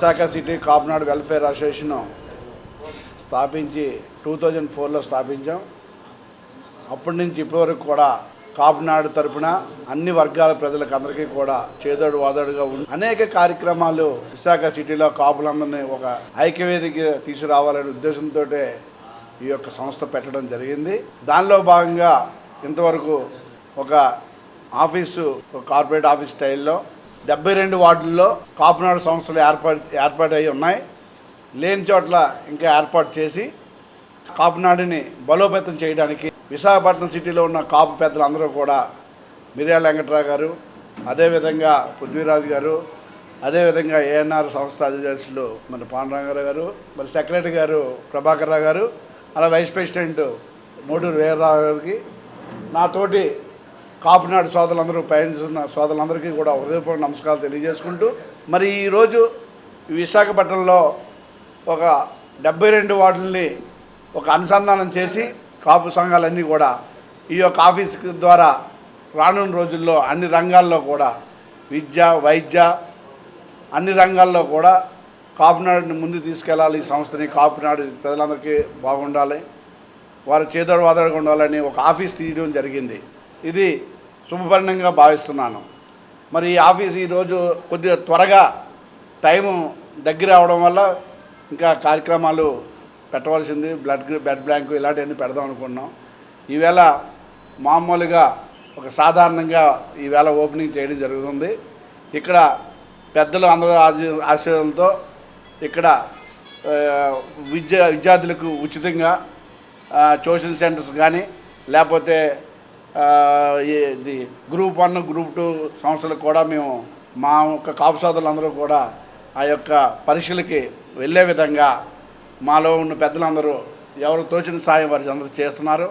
Visakha city Kapunadu welfare association స్థాపించి 2004లో స్థాపించాం. అప్పటి నుంచి ఇప్పటివరకు కూడా కాపునాడు తరపున అన్ని వర్గాల ప్రజలకు అందరికీ కూడా చేదోడు వాదోడుగా ఉండి అనేక కార్యక్రమాలు విశాఖ సిటీలో కాపులందరినీ ఒక ఐక్యవేదిక తీసుకురావాలనే ఉద్దేశంతో ఈ యొక్క సంస్థ పెట్టడం జరిగింది. దానిలో భాగంగా ఇంతవరకు ఒక ఆఫీసు, ఒక కార్పొరేట్ ఆఫీస్ స్టైల్లో 72 వార్డుల్లో కాపునాడు సంస్థలు ఏర్పాటు అయి ఉన్నాయి. లేని చోట్ల ఇంకా ఏర్పాటు చేసి కాపునాడుని బలోపేతం చేయడానికి విశాఖపట్నం సిటీలో ఉన్న కాపు పెద్దలందరూ కూడా మిర్యాల వెంకట్రావు గారు, అదేవిధంగా పృథ్వీరాజు గారు, అదేవిధంగా ఏఎన్ఆర్ సంస్థ అధ్యక్షులు మన పాండురంగారావు గారు, మరి సెక్రటరీ గారు ప్రభాకర్ రావు గారు, అలా వైస్ ప్రెసిడెంట్ మోటూరు వీరరావు గారికి, నాతోటి కాపునాడు సోదరులందరూ పయనిస్తున్న సోదరులందరికీ కూడా హృదయపూర్వక నమస్కారాలు తెలియజేసుకుంటూ, మరి ఈరోజు విశాఖపట్నంలో ఒక 72 వార్డుల్ని ఒక అనుసంధానం చేసి కాపు సంఘాలన్నీ కూడా ఈ యొక్క ఆఫీస్ ద్వారా రానున్న రోజుల్లో అన్ని రంగాల్లో కూడా విద్య, వైద్య అన్ని రంగాల్లో కూడా కాపునాడుని ముందు తీసుకెళ్ళాలి. ఈ సంస్థని కాపునాడు ప్రజలందరికీ బాగుండాలి, వారు చేదోడు వాదోడుగా ఉండాలని ఒక ఆఫీస్ తీయడం జరిగింది. ఇది శుభపరిణంగా భావిస్తున్నాను. మరి ఈ ఆఫీస్ ఈరోజు కొద్దిగా త్వరగా టైము దగ్గర అవడం వల్ల ఇంకా కార్యక్రమాలు పెట్టవలసింది, బ్లడ్ బ్యాంకు ఇలాంటివన్నీ పెడదాం అనుకున్నాం. ఈవేళ మామూలుగా ఒక సాధారణంగా ఈవేళ ఓపెనింగ్ చేయడం జరుగుతుంది. ఇక్కడ పెద్దలు అందరూ ఆశీర్వాదంతో ఇక్కడ విద్యార్థులకు ఉచితంగా ట్యూషన్ సెంటర్స్ కానీ, లేకపోతే ఇది గ్రూప్ 1, గ్రూప్ 2 సంస్థలకు కూడా మేము మా యొక్క కాపు సోదరులందరూ కూడా ఆ యొక్క పరీక్షలకి వెళ్ళే విధంగా మాలో ఉన్న పెద్దలందరూ ఎవరు తోచిన సాయం వారి అందరూ చేస్తున్నారు.